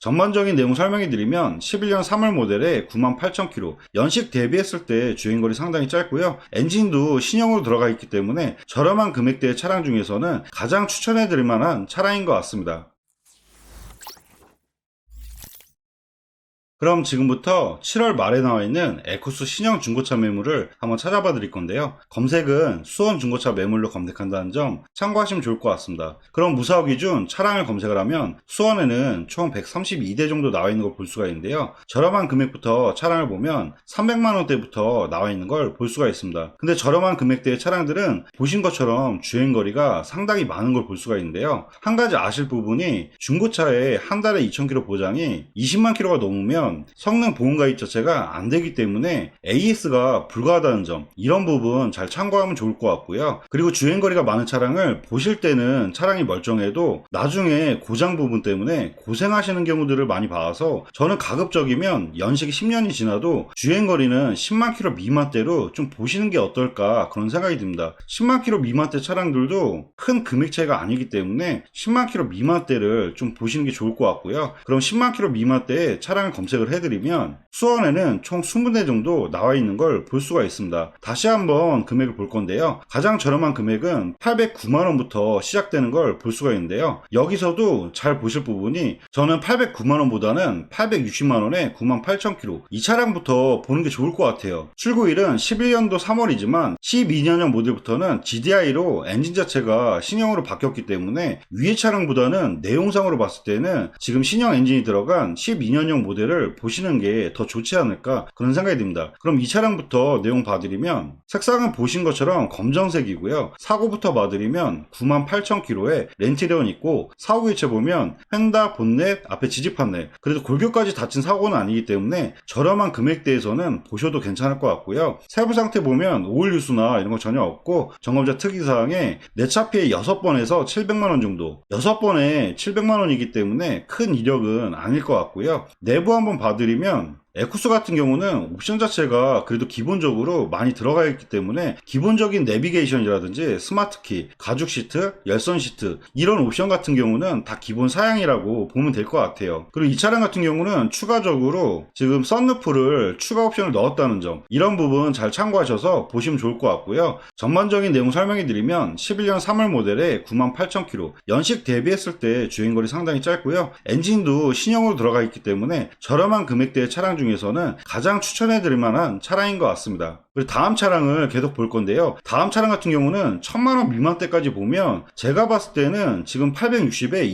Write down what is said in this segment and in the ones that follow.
전반적인 내용 설명해 드리면 11년 3월 모델의 98,000km, 연식 대비했을 때 주행거리 상당히 짧고요. 엔진도 신형으로 들어가 있기 때문에 저렴한 금액대의 차량 중에서는 가장 추천해 드릴 만한 차량인 것 같습니다. 그럼 지금부터 7월 말에 나와 있는 에쿠스 신형 중고차 매물을 한번 찾아봐 드릴 건데요. 검색은 수원 중고차 매물로 검색한다는 점 참고하시면 좋을 것 같습니다. 그럼 무사고 기준 차량을 검색을 하면 수원에는 총 132대 정도 나와 있는 걸 볼 수가 있는데요. 저렴한 금액부터 차량을 보면 300만 원대부터 나와 있는 걸 볼 수가 있습니다. 근데 저렴한 금액대의 차량들은 보신 것처럼 주행거리가 상당히 많은 걸 볼 수가 있는데요. 한 가지 아실 부분이 중고차에 한 달에 2,000km 보장이 20만 km가 넘으면 성능 보험 가입 자체가 안 되기 때문에 AS가 불가하다는 점, 이런 부분 잘 참고하면 좋을 것 같고요. 그리고 주행거리가 많은 차량을 보실 때는 차량이 멀쩡해도 나중에 고장 부분 때문에 고생하시는 경우들을 많이 봐서 저는 가급적이면 연식이 10년이 지나도 주행거리는 10만 km 미만대로 좀 보시는 게 어떨까 그런 생각이 듭니다. 10만 km 미만대 차량들도 큰 금액 차이가 아니기 때문에 10만 km 미만대를 좀 보시는 게 좋을 것 같고요. 그럼 10만 km 미만대에 차량을 검색을 해드리면 수원에는 총 20대 정도 나와 있는 걸 볼 수가 있습니다. 다시 한번 금액을 볼 건데요. 가장 저렴한 금액은 809만원부터 시작되는 걸 볼 수가 있는데요. 여기서도 잘 보실 부분이 저는 809만원보다는 860만원에 98,000km 이 차량부터 보는 게 좋을 것 같아요. 출고일은 11년도 3월이지만 12년형 모델부터는 GDI로 엔진 자체가 신형으로 바뀌었기 때문에 위의 차량보다는 내용상으로 봤을 때는 지금 신형 엔진이 들어간 12년형 모델을 보시는 게 더 좋지 않을까 그런 생각이 듭니다. 그럼 이 차량부터 내용 봐드리면 색상은 보신 것처럼 검정색이고요. 사고부터 봐드리면 98,000km에 렌트리온 있고 사고 교체 보면 휀다, 본넷, 앞에 지지 판넬, 그래도 골격까지 다친 사고는 아니기 때문에 저렴한 금액대에서는 보셔도 괜찮을 것 같고요. 세부 상태 보면 오일 유수나 이런 거 전혀 없고 점검자 특이사항에 내 차 피해 6번에서 700만원 정도, 6번에 700만원이기 때문에 큰 이력은 아닐 것 같고요. 내부 한번 봐드리면 에쿠스 같은 경우는 옵션 자체가 그래도 기본적으로 많이 들어가 있기 때문에 기본적인 내비게이션이라든지 스마트키, 가죽 시트, 열선 시트 이런 옵션 같은 경우는 다 기본 사양이라고 보면 될 것 같아요. 그리고 이 차량 같은 경우는 추가적으로 지금 썬루프를 추가 옵션을 넣었다는 점, 이런 부분 잘 참고하셔서 보시면 좋을 것 같고요. 전반적인 내용 설명해 드리면 11년 3월 모델의 98,000km, 연식 대비했을 때 주행거리 상당히 짧고요. 엔진도 신형으로 들어가 있기 때문에 저렴한 금액대의 차량 중에서는 가장 추천해 드릴 만한 차량인 것 같습니다. 그리고 다음 차량을 계속 볼 건데요. 다음 차량 같은 경우는 1000만원 미만대까지 보면 제가 봤을 때는 지금 860에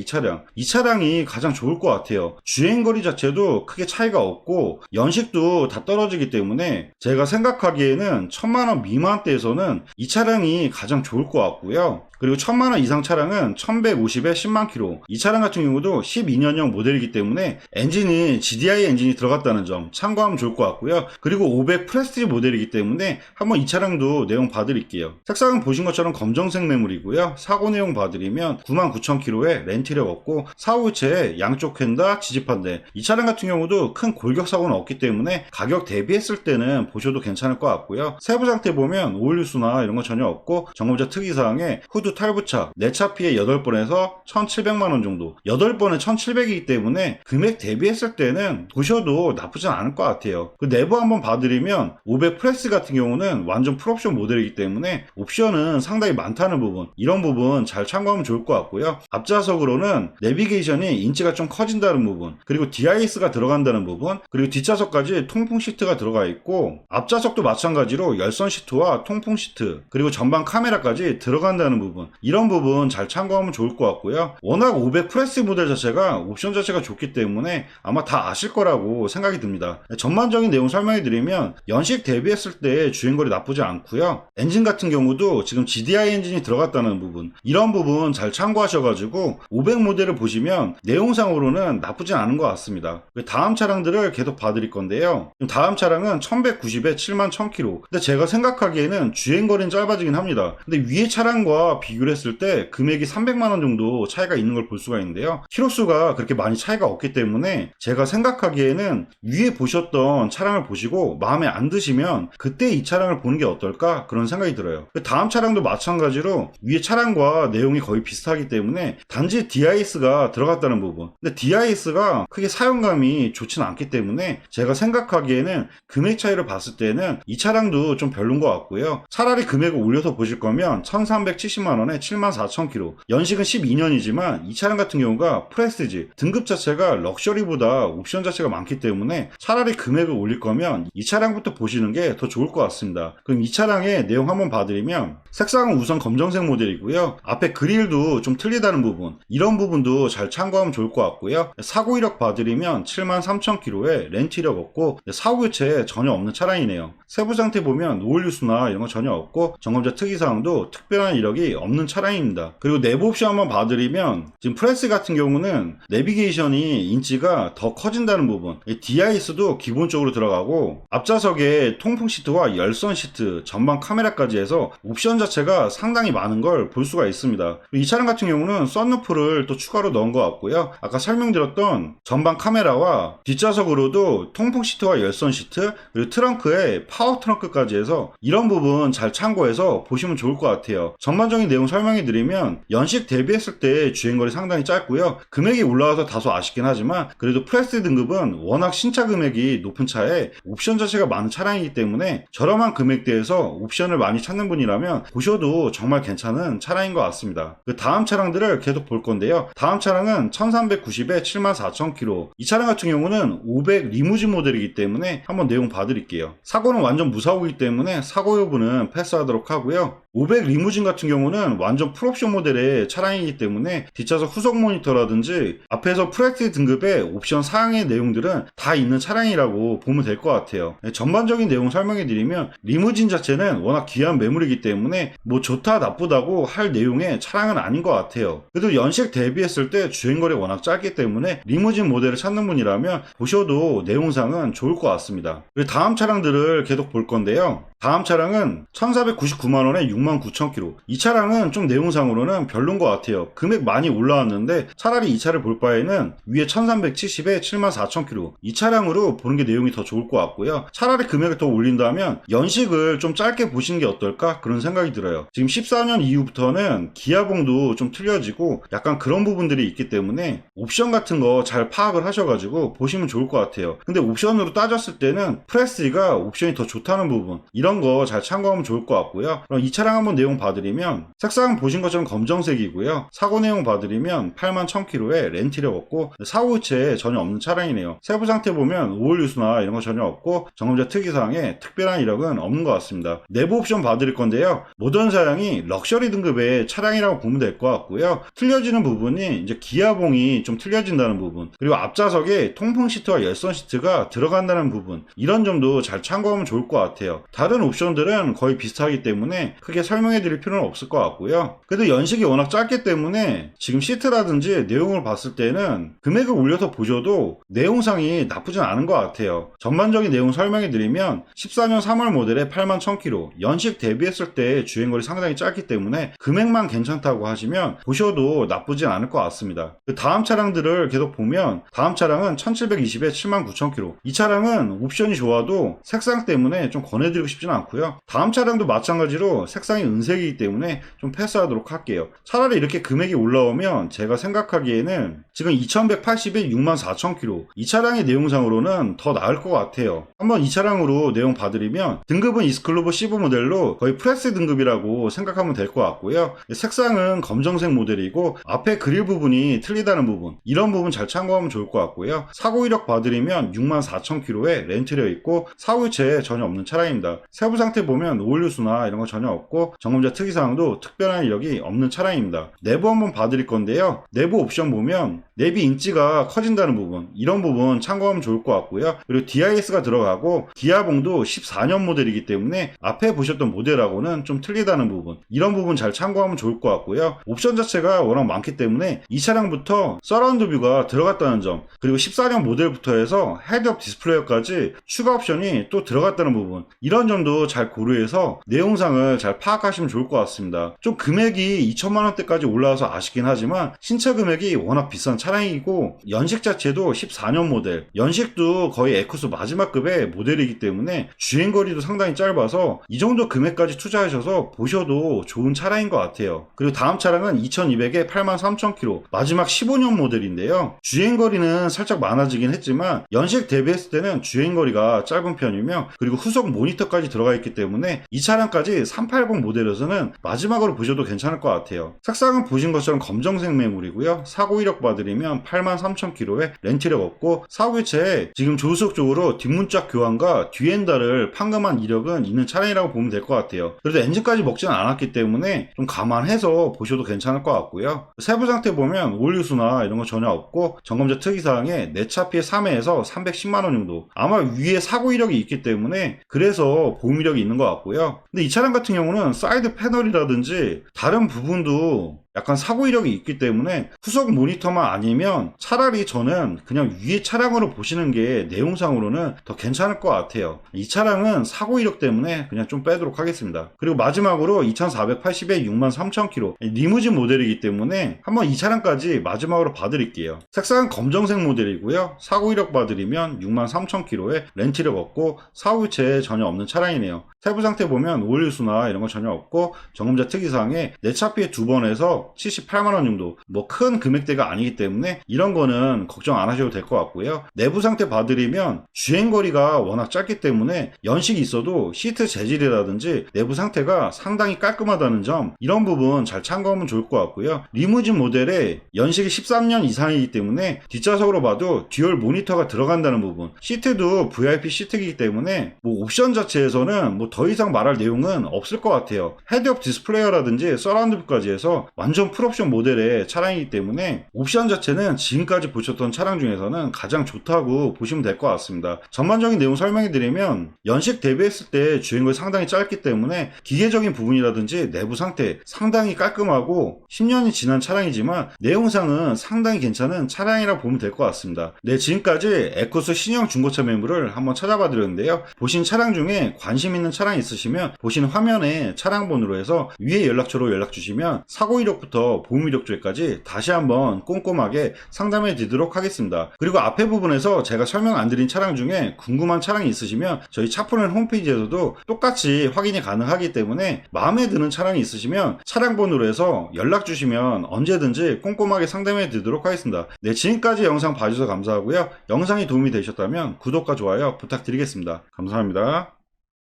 이 차량이 가장 좋을 것 같아요. 주행거리 자체도 크게 차이가 없고 연식도 다 떨어지기 때문에 제가 생각하기에는 1000만원 미만대에서는 이 차량이 가장 좋을 것 같고요. 그리고 1000만원 이상 차량은 1150에 10만 km, 이 차량 같은 경우도 12년형 모델이기 때문에 엔진이 GDI 엔진이 들어갔다는 점 참고하면 좋을 것 같고요. 그리고 500 프레스티지 모델이기 때문에 한번 이 차량도 내용 봐드릴게요. 색상은 보신 것처럼 검정색 매물이고요. 사고 내용 봐드리면 99,000km에 렌트력 없고 사고 교체에 양쪽 휀다, 지지판대, 이 차량 같은 경우도 큰 골격 사고는 없기 때문에 가격 대비했을 때는 보셔도 괜찮을 것 같고요. 세부 상태 보면 오일 유수나 이런 거 전혀 없고 점검자 특이사항에 후드 탈부착, 내 차 피해 8번에서 1,700만원 정도, 8번에 1,700이기 때문에 금액 대비했을 때는 보셔도 나쁘진 않을 것 같아요. 그 내부 한번 봐드리면 500 프레스 같은 경우는 완전 풀옵션 모델이기 때문에 옵션은 상당히 많다는 부분, 이런 부분 잘 참고하면 좋을 것 같고요. 앞좌석으로는 내비게이션이 인치가 좀 커진다는 부분, 그리고 DIS가 들어간다는 부분, 그리고 뒷좌석까지 통풍 시트가 들어가 있고 앞좌석도 마찬가지로 열선 시트와 통풍 시트, 그리고 전방 카메라까지 들어간다는 부분, 이런 부분 잘 참고하면 좋을 것 같고요. 워낙 500 프레스 모델 자체가 옵션 자체가 좋기 때문에 아마 다 아실 거라고 생각이 듭니다. 전반적인 내용 설명해 드리면 연식 대비했을 때 주행거리 나쁘지 않고요. 엔진 같은 경우도 지금 GDI 엔진이 들어갔다는 부분, 이런 부분 잘 참고하셔가지고 500 모델을 보시면 내용상으로는 나쁘진 않은 것 같습니다. 다음 차량들을 계속 봐드릴 건데요. 다음 차량은 1190에 71,000km, 근데 제가 생각하기에는 주행거리는 짧아지긴 합니다. 근데 위의 차량과 비교를 했을 때 금액이 300만원 정도 차이가 있는 걸 볼 수가 있는데요. 키로수가 그렇게 많이 차이가 없기 때문에 제가 생각하기에는 위에 보셨던 차량을 보시고 마음에 안 드시면 그 그때 이 차량을 보는 게 어떨까 그런 생각이 들어요. 그 다음 차량도 마찬가지로 위에 차량과 내용이 거의 비슷하기 때문에 단지 DIS가 들어갔다는 부분. 근데 DIS가 크게 사용감이 좋지는 않기 때문에 제가 생각하기에는 금액 차이를 봤을 때는 이 차량도 좀 별론 것 같고요. 차라리 금액을 올려서 보실 거면 1370만원에 74,000km, 연식은 12년이지만 이 차량 같은 경우가 프레스티지, 등급 자체가 럭셔리보다 옵션 자체가 많기 때문에 차라리 금액을 올릴 거면 이 차량부터 보시는 게 더 좋을 것 같습니다. 그럼 이 차량의 내용 한번 봐드리면, 색상은 우선 검정색 모델이고요. 앞에 그릴도 좀 틀리다는 부분, 이런 부분도 잘 참고하면 좋을 것 같고요. 사고 이력 봐드리면 73,000km에 렌트 이력 없고 사고 교체 전혀 없는 차량이네요. 세부 상태 보면 노후 뉴스나 이런 거 전혀 없고 점검자 특이사항도 특별한 이력이 없는 차량입니다. 그리고 내부 옵션 한번 봐드리면, 지금 프레스 같은 경우는 내비게이션이 인치가 더 커진다는 부분, DIS도 기본적으로 들어가고 앞좌석에 통풍 시트와 열선 시트, 전방 카메라까지 해서 옵션 자체가 상당히 많은 걸 볼 수가 있습니다. 이 차량 같은 경우는 썬루프를 또 추가로 넣은 것 같고요. 아까 설명드렸던 전방 카메라와 뒷좌석으로도 통풍 시트와 열선 시트, 그리고 트렁크에 파워 트렁크까지 해서 이런 부분 잘 참고해서 보시면 좋을 것 같아요. 전반적인 내용 설명해 드리면, 연식 대비했을 때 주행거리 상당히 짧고요. 금액이 올라와서 다소 아쉽긴 하지만 그래도 프레스 등급은 워낙 신차 금액이 높은 차에 옵션 자체가 많은 차량이기 때문에 저렴한 금액대에서 옵션을 많이 찾는 분이라면 보셔도 정말 괜찮은 차량인 것 같습니다. 그 다음 차량들을 계속 볼 건데요. 다음 차량은 1390에 74,000km, 이 차량 같은 경우는 500 리무진 모델이기 때문에 한번 내용 봐드릴게요. 사고는 완전 무사고이기 때문에 사고 여부는 패스하도록 하고요. 500 리무진 같은 경우는 완전 풀옵션 모델의 차량이기 때문에 뒷좌석 후속 모니터라든지 앞에서 프레스티지 등급의 옵션 사항의 내용들은 다 있는 차량이라고 보면 될 것 같아요. 전반적인 내용 설명해 드리면, 리무진 자체는 워낙 귀한 매물이기 때문에 뭐 좋다 나쁘다고 할 내용의 차량은 아닌 것 같아요. 그래도 연식 대비했을 때 주행거리가 워낙 짧기 때문에 리무진 모델을 찾는 분이라면 보셔도 내용상은 좋을 것 같습니다. 그리고 다음 차량들을 계속 볼 건데요. 다음 차량은 1499만원에 69,000km, 이 차량은 좀 내용상으로는 별론 것 같아요. 금액 많이 올라왔는데 차라리 이 차를 볼 바에는 위에 1370에 74,000km, 이 차량으로 보는 게 내용이 더 좋을 것 같고요. 차라리 금액을 더 올린다면 연식을 좀 짧게 보시는 게 어떨까 그런 생각이 들어요. 지금 14년 이후부터는 기아봉도 좀 틀려지고 약간 그런 부분들이 있기 때문에 옵션 같은 거 잘 파악을 하셔가지고 보시면 좋을 것 같아요. 근데 옵션으로 따졌을 때는 프레스티지가 옵션이 더 좋다는 부분, 이런 거 잘 참고하면 좋을 것 같고요. 그럼 이 차량 한번 내용 봐드리면, 색상은 보신 것처럼 검정색이고요. 사고 내용 봐드리면 81,000km에 렌트 이력 없고 사고 교체 전혀 없는 차량이네요. 세부 상태 보면 오일 뉴스나 이런 거 전혀 없고 점검자 특이사항에 특별한 이력은 없는 것 같습니다. 내부 옵션 봐드릴 건데요. 모던 사양이 럭셔리 등급의 차량이라고 보면 될 것 같고요. 틀려지는 부분이 이제 기아봉이 좀 틀려진다는 부분, 그리고 앞좌석에 통풍 시트와 열선 시트가 들어간다는 부분, 이런 점도 잘 참고하면 좋을 것 같아요. 다른 옵션들은 거의 비슷하기 때문에 크게 설명해 드릴 필요는 없을 것 같고요. 그래도 연식이 워낙 짧기 때문에 지금 시트라든지 내용을 봤을 때는 금액을 올려서 보셔도 내용상이 나쁘진 않은 것 같아요. 전반적인 내용 설명해 드리면, 14년 3월 모델에 81,000km, 연식 대비했을 때 주행거리 상당히 짧기 때문에 금액만 괜찮다고 하시면 보셔도 나쁘진 않을 것 같습니다. 그 다음 차량들을 계속 보면, 다음 차량은 1720에 79,000km, 이 차량은 옵션이 좋아도 색상 때문에 좀 권해드리고 싶지는 않고요. 다음 차량도 마찬가지로 색상이 은색이기 때문에 좀 패스하도록 할게요. 차라리 이렇게 금액이 올라오면 제가 생각하기에는 지금 2180에 64,000km, 이 차량의 내용상으로는 더 나을 것 같아요. 한번 이 차량으로 내용 봐드리면, 등급은 이스클로버 CV 모델로 거의 프레스 등급이라고 생각하면 될 것 같고요. 색상은 검정색 모델이고 앞에 그릴 부분이 틀리다는 부분, 이런 부분 잘 참고하면 좋을 것 같고요. 사고 이력 봐드리면 64,000km에 렌트되어 있고 사고 교체 전혀 없는 차량입니다. 세부 상태 보면 오일 뉴스나 이런 거 전혀 없고 점검자 특이사항도 특별한 이력이 없는 차량입니다. 내부 한번 봐드릴 건데요. 내부 옵션 보면 내비 인치가 커진다는 부분, 이런 부분 참고하면 좋을 것 같고요. 그리고 DIS가 들어가고 기아봉도 14년 모델이기 때문에 앞에 보셨던 모델하고는 좀 틀리다는 부분, 이런 부분 잘 참고하면 좋을 것 같고요. 옵션 자체가 워낙 많기 때문에 이 차량부터 서라운드 뷰가 들어갔다는 점, 그리고 14년 모델부터 해서 헤드업 디스플레이어까지 추가 옵션이 또 들어갔다는 부분, 이런 점도 잘 고려해서 내용상을 잘 파악하시면 좋을 것 같습니다. 좀 금액이 2천만원대까지 올라와서 아쉽긴 하지만 신차 금액이 워낙 비싼 차량이고 연식 자체도 14년 모델, 연식도 거의 에쿠스 마지막급의 모델이기 때문에 주행거리도 상당히 짧아서 이 정도 금액까지 투자하셔서 보셔도 좋은 차량인 것 같아요. 그리고 다음 차량은 2200에 83,000km, 마지막 15년 모델인데요. 주행거리는 살짝 많아지긴 했지만 연식 대비했을 때는 주행거리가 짧은 편이며, 그리고 후속 모니터까지 들어가 있기 때문에 이 차량까지 380 모델에서는 마지막으로 보셔도 괜찮을 것 같아요. 색상은 보신 것처럼 검정색 매물이고요. 사고 이력 봐드리면 83,000km에 렌트력 없고, 사고 교체에 지금 조수석적으로 뒷문짝 교환과 뒤엔다를 판금한 이력은 있는 차량이라고 보면 될 것 같아요. 그래도 엔진까지 먹지는 않았기 때문에 좀 감안해서 보셔도 괜찮을 것 같고요. 세부 상태 보면 오일류수나 이런 거 전혀 없고, 점검자 특이사항에 내차 피해 3회에서 310만원 정도, 아마 위에 사고 이력이 있기 때문에 그래서 보험 이력이 있는 것 같고요. 근데 이 차량 같은 경우는 사이드 패널이라든지 다른 부분도 약간 사고 이력이 있기 때문에 후속 모니터만 아니면 차라리 저는 그냥 위에 차량으로 보시는 게 내용상으로는 더 괜찮을 것 같아요. 이 차량은 사고 이력 때문에 그냥 좀 빼도록 하겠습니다. 그리고 마지막으로 2480에 63,000km 리무진 모델이기 때문에 한번 이 차량까지 마지막으로 봐드릴게요. 색상은 검정색 모델이고요. 사고 이력 봐드리면 63,000km에 렌트력 없고 사고 교체 전혀 없는 차량이네요. 세부 상태 보면 오일수나 이런 거 전혀 없고, 점검자 특이사항에 내차 피해 2번에서 78만원 정도, 뭐 큰 금액대가 아니기 때문에 이런 거는 걱정 안 하셔도 될 것 같고요. 내부 상태 봐드리면 주행거리가 워낙 짧기 때문에 연식이 있어도 시트 재질이라든지 내부 상태가 상당히 깔끔하다는 점, 이런 부분 잘 참고하면 좋을 것 같고요. 리무진 모델에 연식이 13년 이상이기 때문에 뒷좌석으로 봐도 듀얼 모니터가 들어간다는 부분, 시트도 VIP 시트이기 때문에 뭐 옵션 자체에서는 뭐 더 이상 말할 내용은 없을 것 같아요. 헤드업 디스플레이어라든지 서라운드뷰까지 해서 완전 풀옵션 모델의 차량이기 때문에 옵션 자체는 지금까지 보셨던 차량 중에서는 가장 좋다고 보시면 될 것 같습니다. 전반적인 내용 설명해 드리면, 연식 대비했을 때 주행거리 상당히 짧기 때문에 기계적인 부분이라든지 내부 상태 상당히 깔끔하고 10년이 지난 차량이지만 내용상은 상당히 괜찮은 차량이라고 보면 될 것 같습니다. 네, 지금까지 에쿠스 신형 중고차 매물을 한번 찾아봐 드렸는데요. 보신 차량 중에 관심 있는 차량이 있으시면 보신 화면에 차량 번호로 해서 위에 연락처로 연락 주시면 사고 이력부터 보험 이력 쪽까지 다시 한번 꼼꼼하게 상담해 드리도록 하겠습니다. 그리고 앞에 부분에서 제가 설명 안 드린 차량 중에 궁금한 차량이 있으시면 저희 차프로넷 홈페이지에서도 똑같이 확인이 가능하기 때문에 마음에 드는 차량이 있으시면 차량 번호로 해서 연락 주시면 언제든지 꼼꼼하게 상담해 드리도록 하겠습니다. 네, 지금까지 영상 봐주셔서 감사하고요. 영상이 도움이 되셨다면 구독과 좋아요 부탁드리겠습니다. 감사합니다.